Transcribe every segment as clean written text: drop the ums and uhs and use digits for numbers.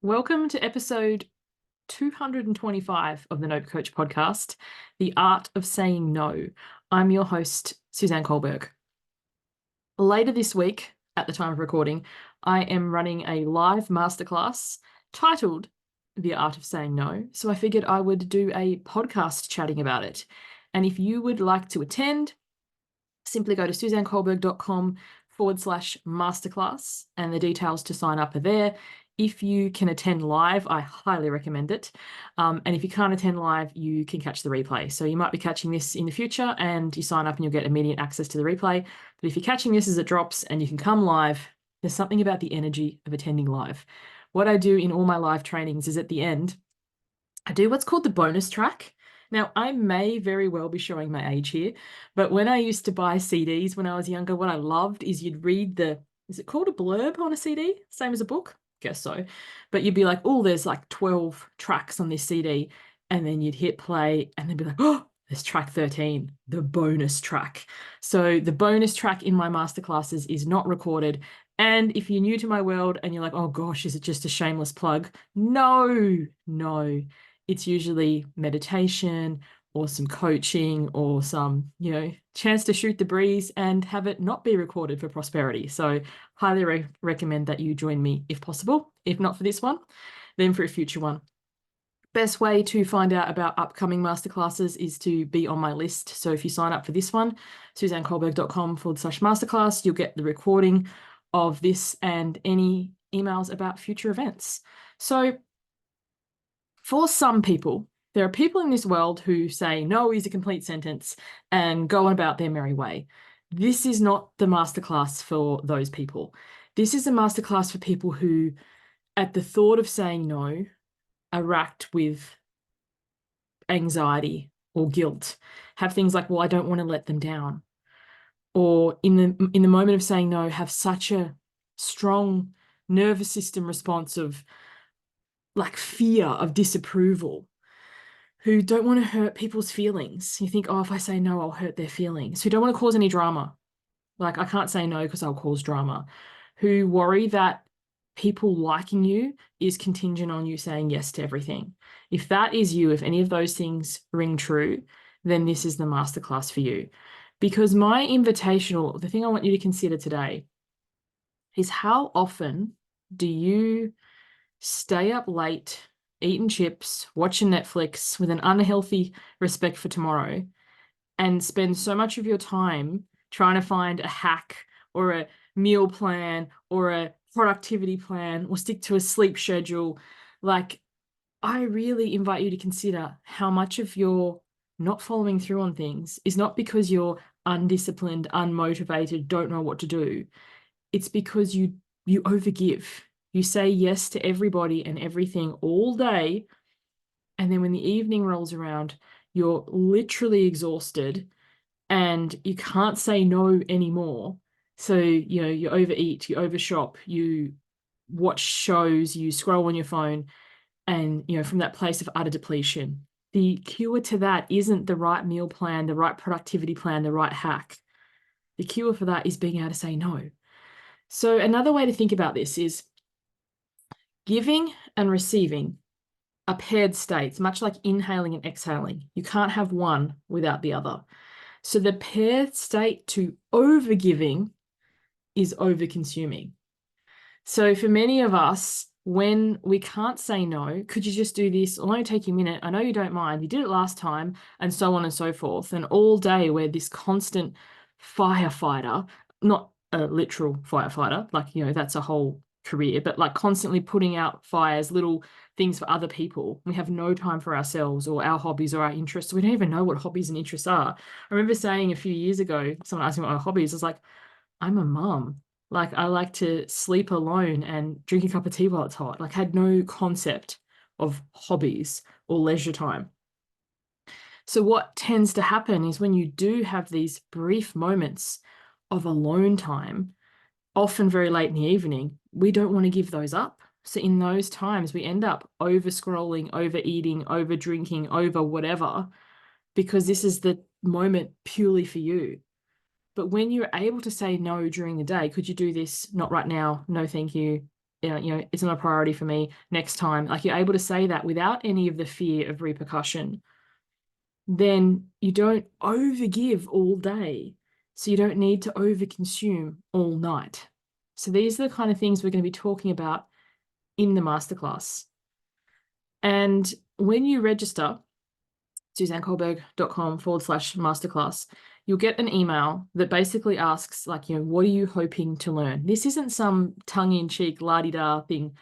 Welcome to episode 225 of the Nope Coach podcast, The Art of Saying No. I'm your host, Suzanne Kohlberg. Later this week, at the time of recording, I am running a live masterclass titled The Art of Saying No. So I figured I would do a podcast chatting about it. And if you would like to attend, simply go to suzannekohlberg.com/masterclass and the details to sign up are there. If you can attend live, I highly recommend it. And if you can't attend live, you can catch the replay. So you might be catching this in the future and you sign up and you'll get immediate access to the replay. But if you're catching this as it drops and you can come live, there's something about the energy of attending live. What I do in all my live trainings is at the end, I do what's called the bonus track. Now, I may very well be showing my age here, but when I used to buy CDs when I was younger, what I loved is you'd read is it called a blurb on a CD? Same as a book? Guess so. But you'd be like, oh, there's like 12 tracks on this CD. And then you'd hit play and then be like, oh, there's track 13, the bonus track. So the bonus track in my masterclasses is not recorded. And if you're new to my world and you're like, oh gosh, is it just a shameless plug? No. It's usually meditation or some coaching or some, chance to shoot the breeze and have it not be recorded for prosperity. So highly recommend that you join me if possible. If not for this one, then for a future one. Best way to find out about upcoming masterclasses is to be on my list. So if you sign up for this one, suzannekohlberg.com/masterclass, you'll get the recording of this and any emails about future events. So for some people, there are people in this world who say no is a complete sentence and go on about their merry way. This is not the masterclass for those people. This is a masterclass for people who, at the thought of saying no, are racked with anxiety or guilt, have things like, well, I don't want to let them down. Or in the moment of saying no, have such a strong nervous system response of like fear of disapproval, who don't want to hurt people's feelings. You think, oh, if I say no, I'll hurt their feelings. Who don't want to cause any drama. Like, I can't say no because I'll cause drama. Who worry that people liking you is contingent on you saying yes to everything. If that is you, if any of those things ring true, then this is the masterclass for you. Because my invitational, the thing I want you to consider today is how often do you stay up late, eating chips, watching Netflix with an unhealthy respect for tomorrow, and spend so much of your time trying to find a hack or a meal plan or a productivity plan or stick to a sleep schedule. Like, I really invite you to consider how much of your not following through on things is not because you're undisciplined, unmotivated, don't know what to do. It's because you overgive. You say yes to everybody and everything all day. And then when the evening rolls around, you're literally exhausted and you can't say no anymore. So, you overeat, you overshop, you watch shows, you scroll on your phone, and, from that place of utter depletion. The cure to that isn't the right meal plan, the right productivity plan, the right hack. The cure for that is being able to say no. So another way to think about this is giving and receiving are paired states, much like inhaling and exhaling. You can't have one without the other. So the paired state to overgiving is overconsuming. So for many of us, when we can't say no, could you just do this? It'll only take you a minute. I know you don't mind. You did it last time, and so on and so forth. And all day we're this constant firefighter, not a literal firefighter, like, that's a whole career, but like constantly putting out fires, little things for other people. We have no time for ourselves or our hobbies or our interests. We don't even know what hobbies and interests are. I remember saying a few years ago, someone asked me what my hobbies. I was like, I'm a mum. Like, I like to sleep alone and drink a cup of tea while it's hot. Like, I had no concept of hobbies or leisure time. So what tends to happen is when you do have these brief moments of alone time, often very late in the evening, we don't want to give those up. So in those times, we end up over scrolling, overeating, over drinking, over whatever, because this is the moment purely for you. But when you're able to say no during the day, could you do this? Not right now. No, thank you. it's not a priority for me next time. Like, you're able to say that without any of the fear of repercussion. Then you don't overgive all day. So you don't need to overconsume all night. So these are the kind of things we're going to be talking about in the masterclass. And when you register, suzannekohlberg.com/masterclass, you'll get an email that basically asks, like, what are you hoping to learn? This isn't some tongue-in-cheek la-di-da thing.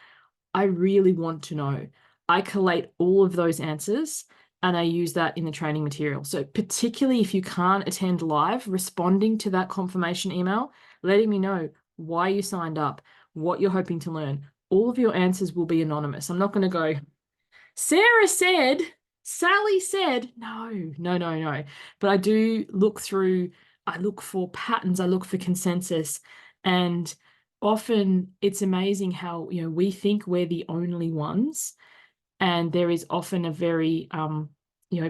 I really want to know. I collate all of those answers and I use that in the training material. So particularly if you can't attend live, responding to that confirmation email, letting me know why you signed up, what you're hoping to learn. All of your answers will be anonymous. I'm not going to go, Sarah said, Sally said, no. But I do look through, I look for patterns, I look for consensus. And often it's amazing how, we think we're the only ones. And there is often a very,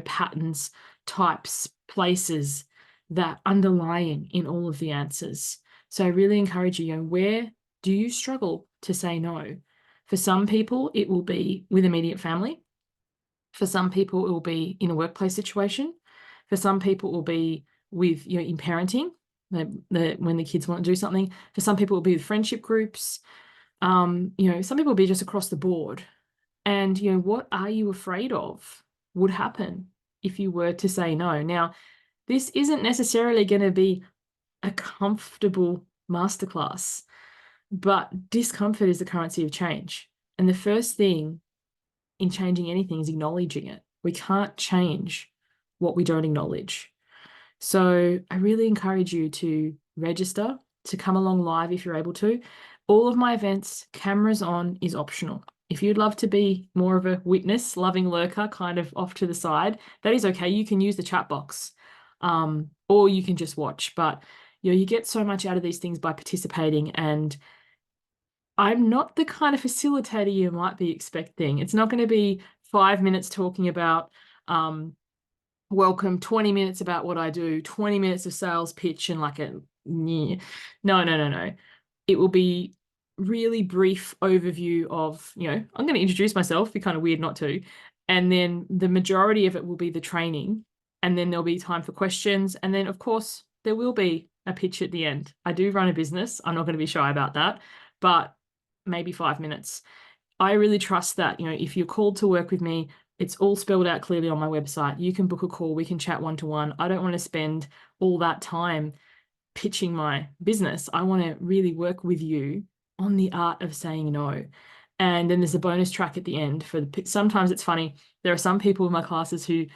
patterns, types, places that underlying in all of the answers. So I really encourage you, where do you struggle to say no? For some people, it will be with immediate family. For some people, it will be in a workplace situation. For some people, it will be with, in parenting, when the kids want to do something. For some people, it will be with friendship groups. Some people will be just across the board. And, what are you afraid of would happen if you were to say no? Now, this isn't necessarily going to be a comfortable masterclass, but discomfort is the currency of change. And the first thing in changing anything is acknowledging it. We can't change what we don't acknowledge. So I really encourage you to register, to come along live if you're able to. All of my events, cameras on is optional. If you'd love to be more of a witness, loving lurker, kind of off to the side, that is okay. You can use the chat box, or you can just watch. But you get so much out of these things by participating. And I'm not the kind of facilitator you might be expecting. It's not going to be 5 minutes talking about welcome, 20 minutes about what I do, 20 minutes of sales pitch and like no. It will be really brief overview of, I'm going to introduce myself, be kind of weird not to. And then the majority of it will be the training. And then there'll be time for questions. And then, of course, there will be a pitch at the end. I do run a business. I'm not going to be shy about that, but maybe 5 minutes. I really trust that, if you're called to work with me, it's all spelled out clearly on my website. You can book a call. We can chat one-to-one. I don't want to spend all that time pitching my business. I want to really work with you on the art of saying no. And then there's a bonus track at the end sometimes it's funny. There are some people in my classes who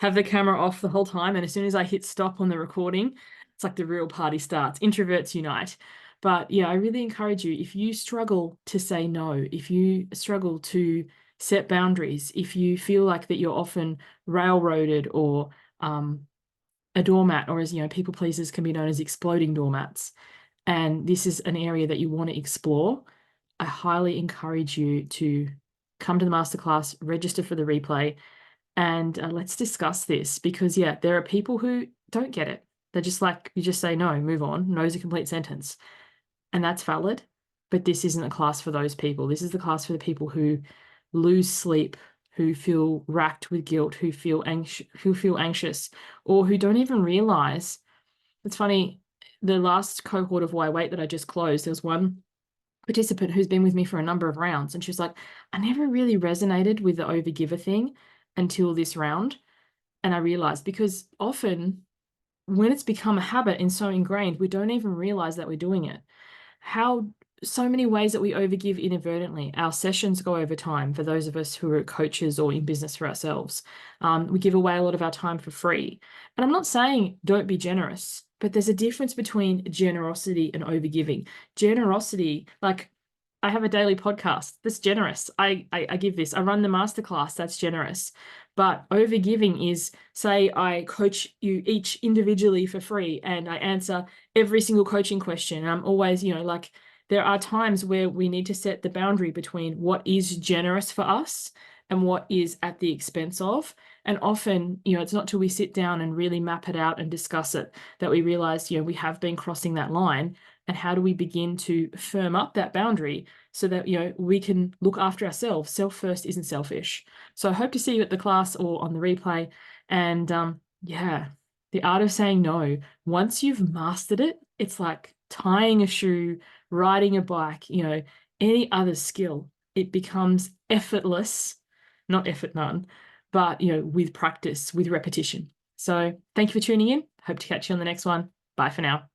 have the camera off the whole time. And as soon as I hit stop on the recording, it's like the real party starts. Introverts unite. But yeah, I really encourage you, if you struggle to say no, if you struggle to set boundaries, if you feel like that you're often railroaded or a doormat, or as people pleasers can be known as exploding doormats, and this is an area that you want to explore, I highly encourage you to come to the masterclass, register for the replay, and let's discuss this, because there are people who don't get it. They're just like, you just say no, move on. No is a complete sentence. And that's valid, but this isn't a class for those people. This is the class for the people who lose sleep, who feel racked with guilt, who feel anxious, or who don't even realize. It's funny, the last cohort of Why Wait that I just closed, there was one participant who's been with me for a number of rounds, and she was like, I never really resonated with the overgiver thing until this round. And I realized, because often when it's become a habit and so ingrained, we don't even realize that we're doing it. So many ways that we overgive inadvertently. Our sessions go over time for those of us who are coaches or in business for ourselves. We give away a lot of our time for free. And I'm not saying don't be generous, but there's a difference between generosity and overgiving. Generosity, like, I have a daily podcast, that's generous. I give this. I run the masterclass, that's generous. But overgiving is, say I coach you each individually for free and I answer every single coaching question. And I'm always, there are times where we need to set the boundary between what is generous for us and what is at the expense of. And often, it's not till we sit down and really map it out and discuss it that we realize, we have been crossing that line. and how do we begin to firm up that boundary so that, you know, we can look after ourselves. Self first isn't selfish. So I hope to see you at the class or on the replay. And yeah, the art of saying no, once you've mastered it, it's like tying a shoe, riding a bike, you know, any other skill. It becomes effortless, not effort none, but, you know, with practice, with repetition. So thank you for tuning in. Hope to catch you on the next one. Bye for now.